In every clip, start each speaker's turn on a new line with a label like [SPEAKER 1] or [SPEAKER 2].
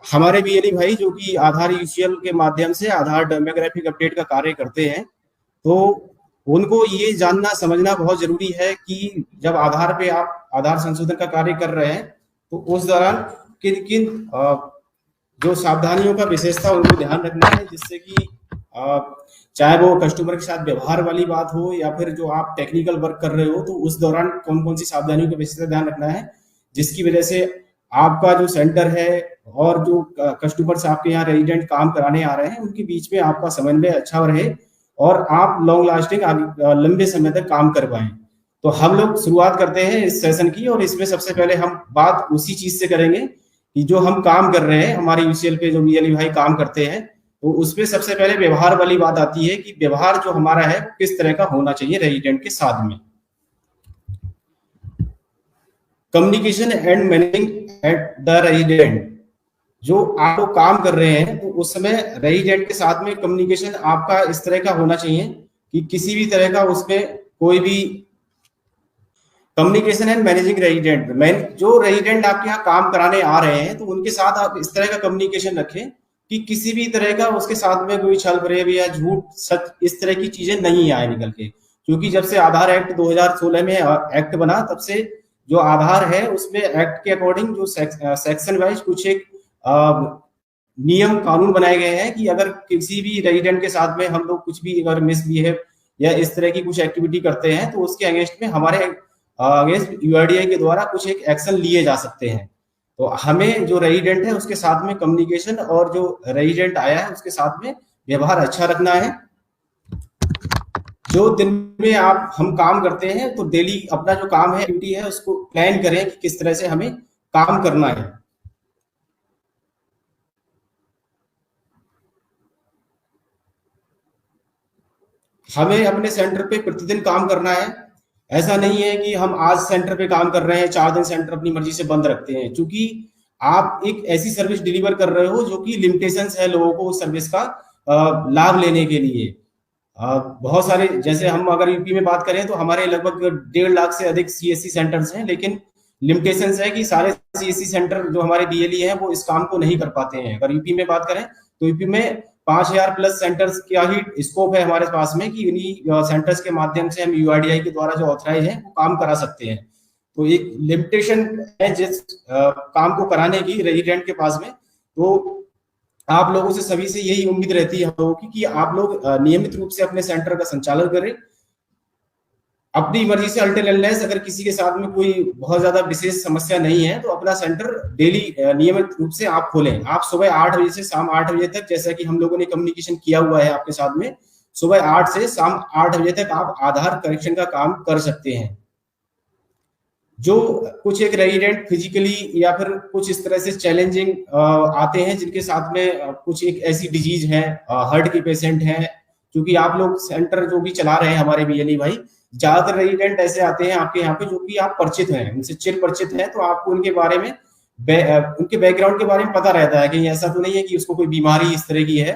[SPEAKER 1] हमारे बीएलई भाई जो कि आधार यूसीएल के माध्यम से आधार डेमोग्राफिक अपडेट का कार्य करते हैं, तो उनको ये जानना समझना बहुत जरूरी है कि जब आधार पे आप आधार संशोधन का कार्य कर रहे हैं तो उस दौरान किन किन जो सावधानियों का विशेषता उनको ध्यान रखना है, जिससे कि चाहे वो कस्टमर के साथ व्यवहार वाली बात हो या फिर जो आप टेक्निकल वर्क कर रहे हो, तो उस दौरान कौन कौन सी सावधानियों का विशेषता ध्यान रखना है, जिसकी वजह से आपका जो सेंटर है और जो कस्टमर्स आपके यहाँ रेजिडेंट काम कराने आ रहे हैं उनके बीच में आपका समन्वय अच्छा रहे और आप लॉन्ग लास्टिंग लंबे समय तक काम कर पाए। तो हम लोग शुरुआत करते हैं इस सेशन की, और इसमें सबसे पहले हम बात उसी चीज से करेंगे कि जो हम काम कर रहे हैं, हमारे यूसीएल पे जो बीएलई भाई काम करते हैं, तो उसमें सबसे पहले व्यवहार वाली बात आती है कि व्यवहार जो हमारा है किस तरह का होना चाहिए रेजिडेंट के साथ में। Communication and managing at the resident, जो आप लोग काम कर रहे हैं तो उस समय रेजिडेंट के साथ में कम्युनिकेशन आपका इस तरह का होना चाहिए कि किसी भी तरह का उसमें कोई भी कम्युनिकेशन एंड मैनेजिंग रेजिडेंट, जो रेजिडेंट आपके यहाँ काम कराने आ रहे हैं तो उनके साथ आप इस तरह का कम्युनिकेशन रखें कि किसी भी तरह का उसके साथ में कोई छल फरेब या झूठ सच इस तरह की चीजें नहीं आए निकल के। क्योंकि जब से आधार एक्ट 2016 में एक्ट बना, तब से जो आधार है उसमें एक्ट के अकॉर्डिंग जो सेक्शन वाइज कुछ एक नियम कानून बनाए गए हैं कि अगर किसी भी रेजिडेंट के साथ में हम लोग कुछ भी अगर मिसबिहेव या इस तरह की कुछ एक्टिविटी करते हैं तो उसके अगेंस्ट में हमारे अगेंस्ट यूआईडीआई के द्वारा कुछ एक एक्शन लिए जा सकते हैं। तो हमें जो रेजिडेंट है उसके साथ में कम्युनिकेशन और जो रेजिडेंट आया है उसके साथ में व्यवहार अच्छा रखना है। जो दिन में हम काम करते हैं तो डेली अपना जो काम है ड्यूटी है उसको प्लान करें कि किस तरह से हमें काम करना है। हमें अपने सेंटर पे प्रतिदिन काम करना है। ऐसा नहीं है कि हम आज सेंटर पे काम कर रहे हैं 4 दिन सेंटर अपनी मर्जी से बंद रखते हैं, क्योंकि आप एक ऐसी सर्विस डिलीवर कर रहे हो जो कि लिमिटेशंस है लोगों को उस सर्विस का लाभ लेने के लिए। बहुत सारे, जैसे हम अगर यूपी में बात करें तो हमारे लगभग 1.5 लाख से अधिक सीएससी सेंटर्स हैं, लेकिन लिमिटेशंस है कि सारे सीएससी सेंटर जो हमारे बीएलई हैं वो इस काम को नहीं कर पाते हैं। अगर यूपी में बात करें तो यूपी में 5000 प्लस सेंटर्स का ही स्कोप है हमारे पास में कि इन्हीं सेंटर्स के माध्यम से हम यूआईडीआई के द्वारा जो ऑथराइज है वो काम करा सकते हैं। तो एक लिमिटेशन है जिस काम को कराने की रेजिडेंट के पास में। तो आप लोगों से सभी से यही उम्मीद रहती है हम लोगों की कि आप लोग नियमित रूप से अपने सेंटर का संचालन करें। अपनी मर्जी से अल्टर अनलेस अगर किसी के साथ में कोई बहुत ज्यादा विशेष समस्या नहीं है तो अपना सेंटर डेली नियमित रूप से आप खोलें। आप सुबह 8 बजे से शाम 8 बजे तक, जैसा कि हम लोगों ने कम्युनिकेशन किया हुआ है आपके साथ में, सुबह 8 से शाम 8 बजे तक आप आधार करेक्शन का काम कर सकते हैं। जो कुछ एक रेजिडेंट फिजिकली या फिर कुछ इस तरह से चैलेंजिंग आते हैं जिनके साथ में कुछ एक ऐसी डिजीज है, हार्ट के पेशेंट हैं, क्योंकि आप लोग सेंटर जो भी चला रहे हैं हमारे बीएलई भाई, ज्यादातर रेजिडेंट ऐसे आते हैं आपके यहाँ पे जो कि आप परिचित हैं, उनसे चिर परिचित हैं, तो आपको उनके बारे में उनके बैकग्राउंड के बारे में पता रहता है। कहीं ऐसा तो नहीं है कि उसको कोई बीमारी इस तरह की है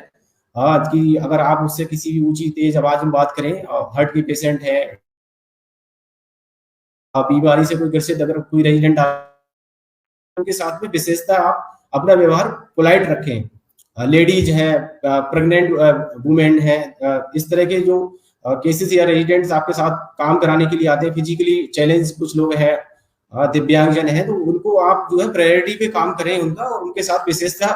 [SPEAKER 1] कि अगर आप उससे किसी भी ऊंची तेज आवाज में बात करें, हार्ट के पेशेंट है, बीमारी से कोई ग्रसित अगर कोई रेजिडेंट उनके साथ में विशेषता आप अपना व्यवहार पोलाइट रखें। लेडीज है, प्रेग्नेंट वुमेन है, इस तरह के जो केसेस या रेजिडेंट्स आपके साथ काम कराने के लिए आते हैं, फिजिकली चैलेंज कुछ लोग हैं, दिव्यांगजन है, तो उनको आप जो है प्रायोरिटी पे काम करें उनका, और उनके साथ विशेषता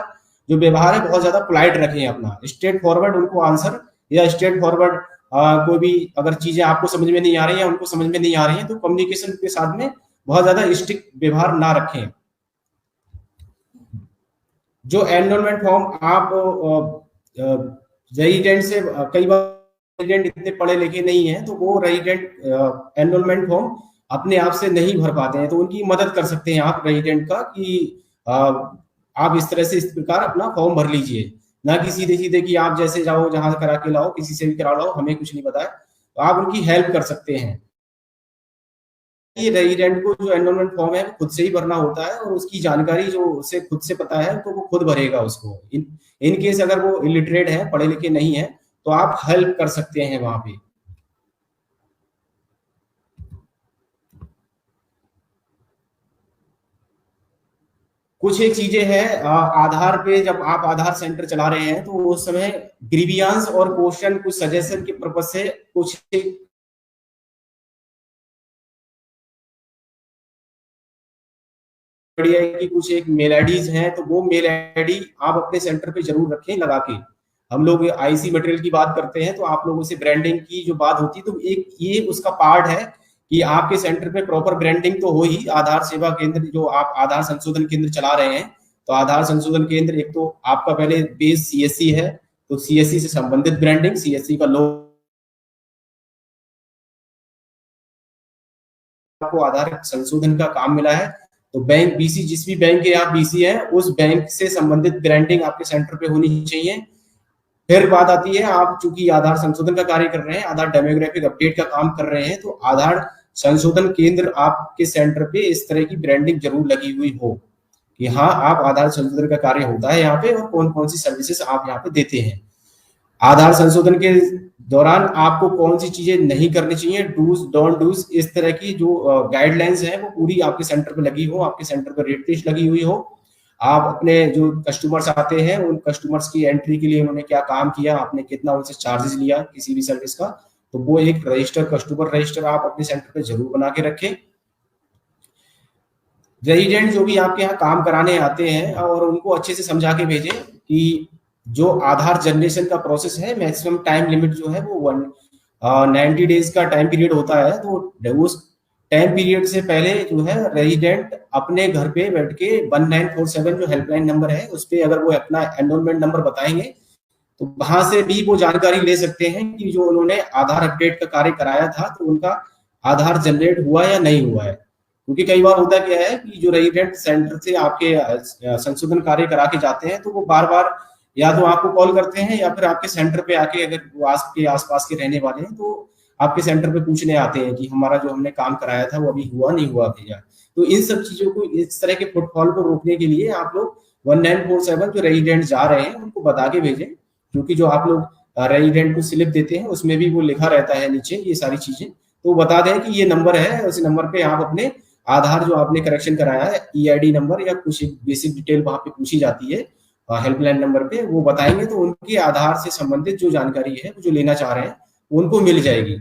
[SPEAKER 1] जो व्यवहार है बहुत ज्यादा पोलाइट रखें अपना, स्ट्रेट फॉरवर्ड उनको आंसर या स्ट्रेट फॉरवर्ड कोई भी अगर चीजें आपको समझ में नहीं आ रही है, उनको समझ में नहीं आ रही है, तो कम्युनिकेशन के साथ में बहुत ज्यादा स्ट्रिक्ट व्यवहार ना रखें। जो एनरोलमेंट फॉर्म आप रेजिडेंट से कई बार रेजिडेंट इतने पढ़े लिखे नहीं है तो वो रेजिडेंट एनरोलमेंट फॉर्म अपने आप से नहीं भर पाते हैं, तो उनकी मदद कर सकते हैं आप रेजिडेंट का कि आप इस तरह से इस प्रकार अपना फॉर्म भर लीजिए, ना कि सीधे सीधे कि आप जैसे जाओ जहां करा के लाओ, किसी से भी करा लाओ, हमें कुछ नहीं पता है, तो आप उनकी हेल्प कर सकते हैं। रेजिडेंट को जो एनरोलमेंट फॉर्म है वो खुद से ही भरना होता है, और उसकी जानकारी जो उसे खुद से पता है तो वो खुद भरेगा उसको। इन केस अगर वो इलिटरेट है, पढ़े लिखे नहीं है, तो आप हेल्प कर सकते हैं वहां पे। कुछ एक चीजें हैं आधार पे, जब आप आधार सेंटर चला रहे हैं तो उस समय ग्रीवियांस और क्वेश्चन कुछ सजेशन के पर्पज से कुछ बढ़िया है कि कुछ एक मेल आईडीज हैं, तो वो मेल आईडी आप अपने सेंटर पे जरूर रखें लगा के। हम लोग आईसी मटेरियल की बात करते हैं तो आप लोगों से ब्रांडिंग की जो बात होती है, तो एक ये उसका पार्ट है कि आपके सेंटर पे प्रॉपर ब्रांडिंग तो हो ही। आधार सेवा केंद्र जो आप आधार संशोधन केंद्र चला रहे हैं, तो आधार संशोधन केंद्र एक तो आपका पहले बेस सीएससी है, तो सीएससी से संबंधित ब्रांडिंग, सीएससी का लोगो आपको आधार संशोधन का काम मिला है, तो बैंक बीसी, जिस भी बैंक के आप बीसी है उस बैंक से संबंधित ब्रांडिंग आपके सेंटर पे होनी चाहिए। फिर बात आती है, आप चूंकि आधार संशोधन का कार्य कर रहे हैं, आधार डेमोग्राफिक अपडेट का काम कर रहे हैं, तो आधार संशोधन केंद्र आपके सेंटर पे इस तरह की ब्रांडिंग जरूर लगी हुई हो कि हाँ, आप आधार संशोधन का कार्य होता है यहाँ पे और कौन कौन सी सर्विसेज आप यहाँ पे देते हैं। आधार संशोधन के दौरान आपको कौन सी चीजें नहीं करनी चाहिए, डूज डोंट डूज, इस तरह की जो गाइडलाइंस है वो पूरी आपके सेंटर पे लगी हो, आपके सेंटर पर रेट लिस्ट लगी हुई हो। आप अपने जो कस्टमर्स आते हैं उन कस्टमर्स की एंट्री के लिए उन्होंने क्या काम किया, आपने कितना उनसे चार्जेस लिया किसी भी सर्विस का, तो वो एक रजिस्टर, कस्टमर रजिस्टर आप अपने सेंटर पे जरूर बना के रखें। रेजिडेंट जो भी आपके यहाँ काम कराने आते हैं और उनको अच्छे से समझा के भेजें कि जो आधार जनरेशन का प्रोसेस है, मैक्सिमम टाइम लिमिट जो है वो 90 डेज का टाइम पीरियड होता है, तो उस टाइम पीरियड से पहले जो है रेजिडेंट अपने घर पे बैठ के 1947 जो हेल्पलाइन नंबर है उस पे अगर वो अपना एनरोलमेंट नंबर बताएंगे तो वहां से भी वो जानकारी ले सकते हैं कि जो उन्होंने आधार अपडेट का कार्य कराया था तो उनका आधार जनरेट हुआ या नहीं हुआ है। क्योंकि कई बार होता क्या है कि जो रेजिडेंट सेंटर से आपके संशोधन कार्य करा के जाते हैं तो वो बार बार या तो आपको कॉल करते हैं या फिर आपके सेंटर पे आके, अगर वो आपके आसपास के रहने वाले हैं तो आपके सेंटर पे पूछने आते हैं कि हमारा जो हमने काम कराया था वो अभी हुआ नहीं हुआ भैया। तो इन सब चीजों को, इस तरह के फुटफॉल को रोकने के लिए आप लोग 1947 जो रेजिडेंट जा रहे हैं उनको बता के भेजें, क्योंकि जो आप लोग रेजिडेंट को स्लिप देते हैं उसमें भी वो लिखा रहता है नीचे ये सारी चीजें, तो बता दें कि ये नंबर है, उस नंबर पे आप अपने आधार जो आपने करेक्शन कराया है, ईआईडी नंबर या कुछ बेसिक डिटेल वहां पे पूछी जाती है हेल्पलाइन नंबर पे, वो बताएंगे तो उनके आधार से संबंधित जो जानकारी है जो लेना चाह रहे हैं उनको मिल जाएगी।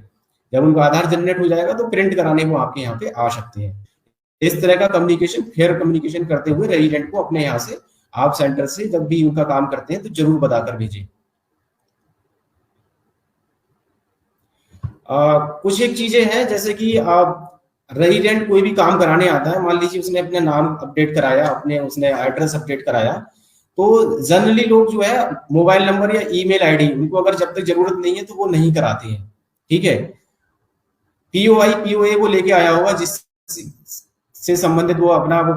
[SPEAKER 1] जब उनको आधार जनरेट हो जाएगा तो प्रिंट कराने वो आपके यहाँ पे आ सकते हैं। इस तरह का कम्युनिकेशन, फेयर कम्युनिकेशन करते हुए रेजिडेंट को अपने यहाँ से, आप सेंटर से जब भी उनका काम करते हैं तो जरूर बताकर भेजें। कुछ एक चीजें हैं जैसे कि रेजिडेंट कोई भी काम कराने आता है, मान लीजिए उसने अपना नाम अपडेट कराया, अपने उसने एड्रेस अपडेट कराया, तो जनरली लोग जो है मोबाइल नंबर या ईमेल आईडी उनको अगर जब तक जरूरत नहीं है तो वो नहीं कराते हैं। ठीक है, पीओआई पीओए वो लेके आया होगा जिस से संबंधित वो अपना वो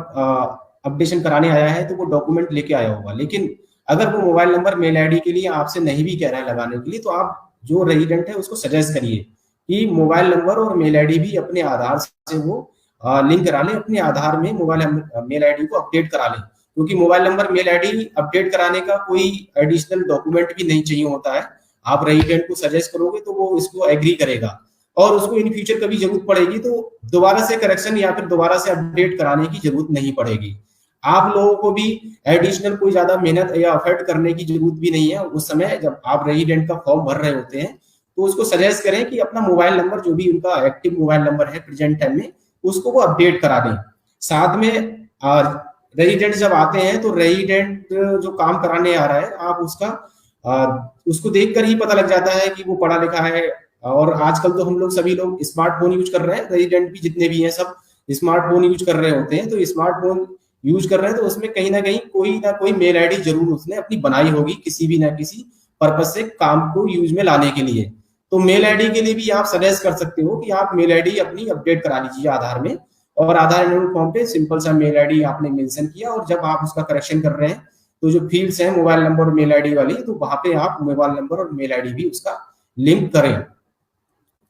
[SPEAKER 1] अपडेशन कराने आया है तो वो डॉक्यूमेंट लेके आया होगा। लेकिन अगर वो मोबाइल नंबर मेल आईडी के लिए आपसे नहीं भी कह रहा है लगाने के लिए, तो आप जो रेजिडेंट है उसको सजेस्ट करिए कि मोबाइल नंबर और मेल आईडी भी अपने आधार से वो लिंक करा लें, अपने आधार में मोबाइल मेल आईडी को अपडेट करा लें, क्योंकि mobile number mail ID update कराने का कोई एडिशनल डॉक्यूमेंट भी नहीं चाहिए होता है। आप रेजिडेंट को सजेस्ट करोगे तो वो इसको एग्री करेगा और उसको इन फ्यूचर कभी जरूरत पड़ेगी तो दोबारा से करेक्शन या फिर दोबारा से अपडेट कराने की जरूरत नहीं पड़ेगी। आप लोगों को भी एडिशनल कोई ज्यादा मेहनत या एफर्ट करने की जरूरत भी नहीं है। उस समय जब आप रेजिडेंट का फॉर्म भर रहे होते हैं तो उसको सजेस्ट करें कि अपना मोबाइल नंबर जो भी उनका एक्टिव मोबाइल नंबर है प्रेजेंट टाइम में उसको वो अपडेट करा दें। साथ में रेजिडेंट जब आते हैं तो रेजिडेंट जो काम कराने आ रहा है आप उसको देखकर ही पता लग जाता है कि वो पढ़ा लिखा है। और आजकल तो हम लोग सभी लोग स्मार्टफोन यूज कर रहे हैं, रेजिडेंट भी जितने भी हैं सब स्मार्टफोन यूज कर रहे होते हैं, तो स्मार्टफोन यूज कर रहे हैं तो उसमें कहीं ना कोई मेल आईडी जरूर उसने अपनी बनाई होगी किसी भी ना किसी पर्पज से काम को यूज में लाने के लिए। तो मेल आईडी के लिए भी आप सजेस्ट कर सकते हो कि आप मेल आईडी अपनी अपडेट करा लीजिए आधार में, और आधार एनरोलमेंट फॉर्म पे सिंपल सा मेल आईडी आपने मेंशन किया और जब आप उसका करेक्शन कर रहे हैं तो जो फील्ड्स हैं मोबाइल नंबर और मेल आईडी वाली, तो वहां पे आप मोबाइल नंबर और मेल आईडी भी उसका लिंक करें।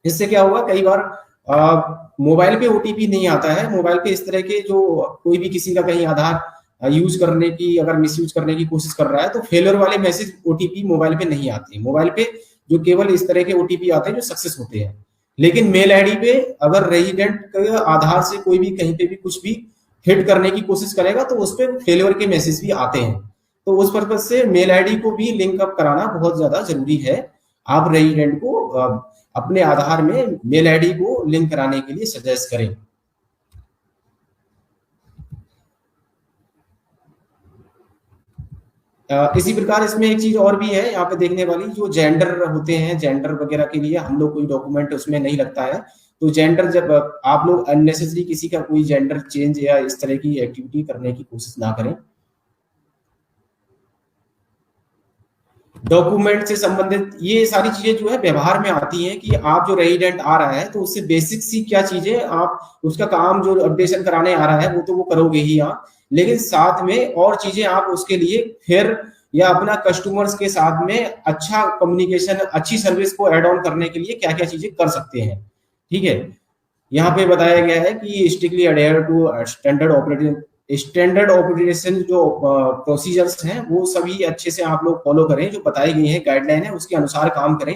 [SPEAKER 1] इससे क्या होगा, कई बार मोबाइल पे ओटीपी नहीं आता है, मोबाइल पे इस तरह के जो कोई भी किसी का कहीं आधार यूज करने की अगर मिसयूज करने की कोशिश कर रहा है तो फेलियर वाले मैसेज ओटीपी मोबाइल पे नहीं आते। मोबाइल पे जो केवल इस तरह के ओटीपी आते हैं जो सक्सेस होते हैं, लेकिन मेल आईडी पे अगर रेजिडेंट के आधार से कोई भी कहीं पे भी कुछ भी हिट करने की कोशिश करेगा तो उस पर फेलियर के मैसेज भी आते हैं। तो उस पर्पज से मेल आईडी को भी लिंक अप कराना बहुत ज्यादा जरूरी है। आप रेजिडेंट को अपने आधार में मेल आईडी को लिंक कराने के लिए सजेस्ट करें। इसी प्रकार इसमें एक चीज और भी है यहाँ पे देखने वाली, जो जेंडर होते हैं, जेंडर वगैरह के लिए हम लोग कोई डॉक्यूमेंट उसमें नहीं लगता है। तो जेंडर, जब आप लोग अननेसेसरी किसी का कोई जेंडर चेंज या इस तरह की एक्टिविटी करने की कोशिश ना करें। डॉक्यूमेंट से संबंधित ये सारी चीजें जो है व्यवहार में आती हैं कि आप जो रेजिडेंट आ रहा है तो उससे बेसिक सी क्या चीजें आप उसका काम जो अपडेशन कराने आ रहा है वो तो वो करोगे ही आप, लेकिन साथ में और चीजें आप उसके लिए फिर या अपना कस्टमर्स के साथ में अच्छा कम्युनिकेशन, अच्छी सर्विस को एड ऑन करने के लिए क्या क्या चीजें कर सकते हैं। ठीक है, यहाँ पे बताया गया है कि strictly adhere to standard operation जो प्रोसीजर्स हैं वो सभी अच्छे से आप लोग फॉलो करें, जो बताई गई है गाइडलाइन है उसके अनुसार काम करें।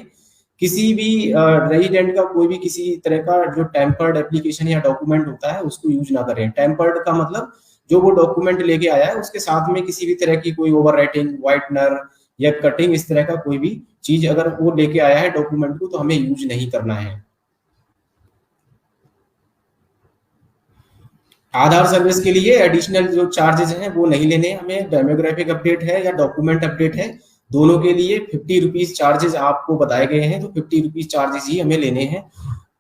[SPEAKER 1] किसी भी रेजिडेंट का कोई भी किसी तरह का जो टेम्पर्ड एप्लीकेशन या डॉक्यूमेंट होता है उसको यूज ना करें। टेम्पर्ड का मतलब जो वो डॉक्यूमेंट लेके आया है उसके साथ में किसी भी तरह की कोई ओवर राइटिंग, व्हाइटनर या कटिंग, इस तरह का कोई भी चीज अगर वो लेके आया है डॉक्यूमेंट को तो हमें यूज नहीं करना है। आधार सर्विस के लिए एडिशनल जो चार्जेस हैं वो नहीं लेने हमें। डेमोग्राफिक अपडेट है या डॉक्यूमेंट अपडेट है, दोनों के लिए 50 रुपीज चार्जेस आपको बताए गए हैं, तो 50 रुपीज चार्जेस ही हमें लेने हैं।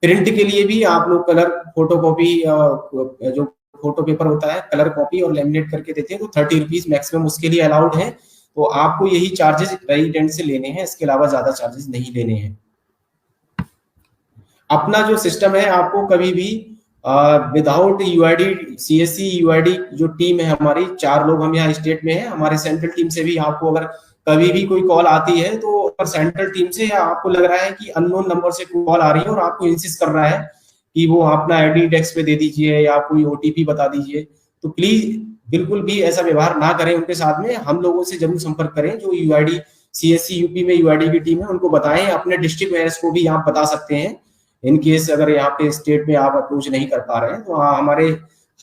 [SPEAKER 1] प्रिंट के लिए भी आप लोग कलर फोटो कॉपी, जो फोटो पेपर होता है कलर कॉपी और लेमिनेट करके देते हैं, तो 30 रुपीज मैक्सिमम उसके लिए अलाउड है। तो आपको यही चार्जेस रेजिडेंट से लेने हैं, इसके अलावा ज्यादा चार्जेस नहीं लेने हैं। अपना जो सिस्टम है आपको कभी भी विदाउट यूआईडी, सीएससी यूआईडी जो टीम है हमारी, 4 लोग हम यहाँ स्टेट में है, हमारे सेंट्रल टीम से भी आपको अगर कभी भी कोई कॉल आती है तो अगर सेंट्रल टीम से या आपको लग रहा है कि अननोन नंबर से कॉल आ रही है और आपको इंसिस्ट कर रहा है कि वो अपना आईडी डेस्क पे दे दीजिए या कोई ओटीपी बता दीजिए, तो प्लीज बिल्कुल भी ऐसा व्यवहार ना करें उनके साथ में। हम लोगों से जरूर संपर्क करें, जो यूआईडी सीएससी यूपी में यूआईडी की टीम है उनको बताएं। अपने डिस्ट्रिक्ट मैनेजर को भी आप बता सकते हैं, इन केस अगर यहाँ पे स्टेट में आप अप्रोच नहीं कर पा रहे हैं तो हमारे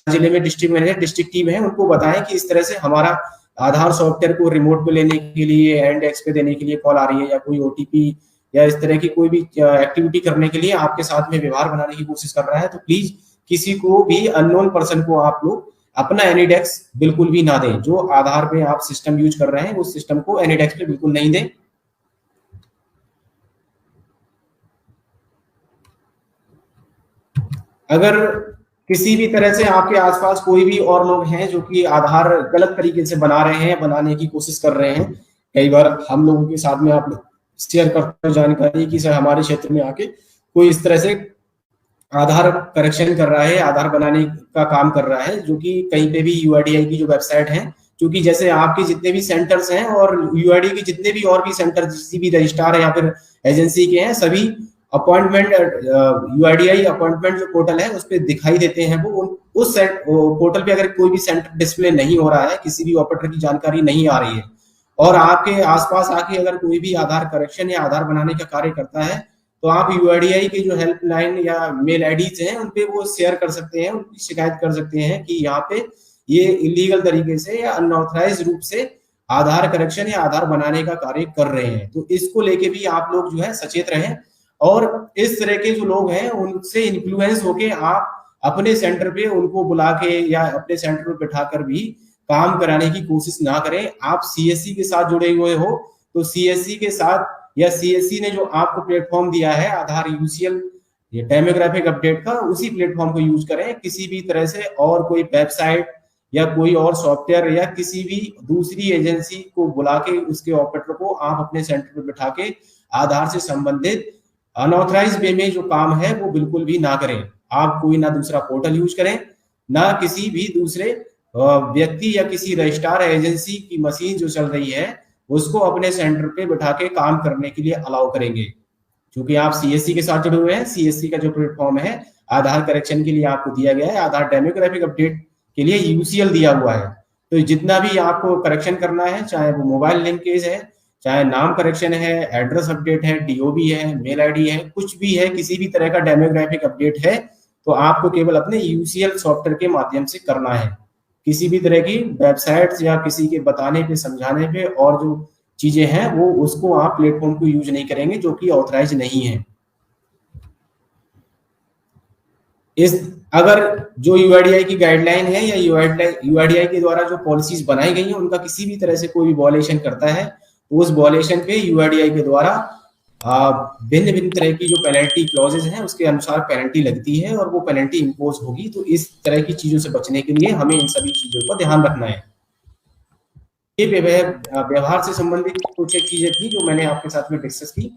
[SPEAKER 1] जिले में डिस्ट्रिक्ट मैनेजर, डिस्ट्रिक्ट टीम है, उनको बताएं कि इस तरह से हमारा आधार सॉफ्टवेयर को रिमोट पे लेने के लिए, हैंड एक्स पे देने के लिए कॉल आ रही है, या कोई ओटीपी या इस तरह की कोई भी एक्टिविटी करने के लिए आपके साथ में व्यवहार बनाने की कोशिश कर रहा है, तो प्लीज किसी को भी अननोन पर्सन को आप लोग अपना एनीडेक्स बिल्कुल भी ना दें। जो आधार पे आप सिस्टम यूज कर रहे हैं उस सिस्टम को एनीडेक्स पे बिल्कुल नहीं दें। अगर किसी भी तरह से आपके आसपास कोई भी और लोग हैं जो कि आधार गलत तरीके से बना रहे हैं, बनाने की कोशिश कर रहे हैं, कई बार हम लोगों के साथ में आप शेयर करते हो जानकारी कि सर हमारे क्षेत्र में आके कोई इस तरह से आधार करेक्शन कर रहा है, आधार बनाने का काम कर रहा है, जो कि कहीं पे भी यूआईडीआई की जो वेबसाइट है, क्योंकि जैसे आपके जितने भी सेंटर्स हैं और यूआईडी के जितने भी और भी सेंटर किसी भी रजिस्ट्रार है या फिर एजेंसी के हैं, सभी अपॉइंटमेंट यूआईडीआई अपॉइंटमेंट जो पोर्टल है उस पर दिखाई देते हैं। वो उस पोर्टल पे अगर कोई भी सेंटर डिस्प्ले नहीं हो रहा है, किसी भी ऑपरेटर की जानकारी नहीं आ रही है और आपके आसपास आके अगर कोई भी आधार करेक्शन या आधार बनाने का कार्य करता है, तो आप यूआईडीआई की जो हेल्पलाइन या मेल आईडीज हैं उन पे वो शेयर कर सकते हैं, उनकी शिकायत कर सकते हैं कि यहाँ पे ये इलीगल तरीके से या अनऑथराइज रूप से आधार करेक्शन या आधार बनाने का कार्य कर रहे हैं। तो इसको लेके भी आप लोग जो है सचेत रहें और इस तरह के जो लोग हैं उनसे इन्फ्लुएंस होके आप अपने सेंटर पे उनको बुला के या अपने सेंटर पे बिठाकर भी काम कराने की कोशिश ना करें। आप सीएससी के साथ जुड़े हुए हो तो सीएससी के साथ या सीएससी ने जो आपको प्लेटफॉर्म दिया है आधार यूसीएल या डेमोग्राफिक अपडेट का, उसी प्लेटफॉर्म को यूज करें। किसी भी तरह से और कोई वेबसाइट या कोई और सॉफ्टवेयर या किसी भी दूसरी एजेंसी को बुला के उसके ऑपरेटर को आप अपने सेंटर पे बिठा के आधार से संबंधित अनऑथराइज वे में जो काम है वो बिल्कुल भी ना करें। आप कोई ना दूसरा पोर्टल यूज करें, ना किसी भी दूसरे व्यक्ति या किसी रजिस्ट्रार एजेंसी की मशीन जो चल रही है उसको अपने सेंटर पे बिठा के काम करने के लिए अलाउ करेंगे। क्योंकि आप सीएससी के साथ जुड़े हुए हैं, सीएससी का जो प्लेटफॉर्म है आधार करेक्शन के लिए आपको दिया गया है, आधार डेमोग्राफिक अपडेट के लिए यूसीएल दिया हुआ है। तो जितना भी आपको करेक्शन करना है, चाहे वो मोबाइल लिंकेज है, चाहे नाम करेक्शन है, एड्रेस अपडेट है, डीओबी है, मेल आईडी है, कुछ भी है, किसी भी तरह का डेमोग्राफिक अपडेट है, तो आपको केवल अपने यूसीएल सॉफ्टवेयर के माध्यम से करना है। किसी भी तरह की वेबसाइट्स या किसी के बताने पे, समझाने पे और जो चीजें हैं वो उसको आप प्लेटफॉर्म को यूज नहीं करेंगे जो कि ऑथराइज नहीं है। इस अगर जो यूआईडीआई की गाइडलाइन है या यूआईडीआई के द्वारा जो पॉलिसीज बनाई गई हैं उनका किसी भी तरह से कोई भी वॉलेशन करता है तो उस वॉलेशन पे यूआईडीआई के द्वारा भिन्न भिन्न तरह की जो पेनल्टी क्लॉजेज हैं उसके अनुसार पेनल्टी लगती है और वो पेनल्टी इम्पोज होगी। तो इस तरह की चीजों से बचने के लिए हमें इन सभी चीजों का ध्यान रखना है। ये व्यवहार से संबंधित कुछ एक चीजें थी जो मैंने आपके साथ में डिस्कस की।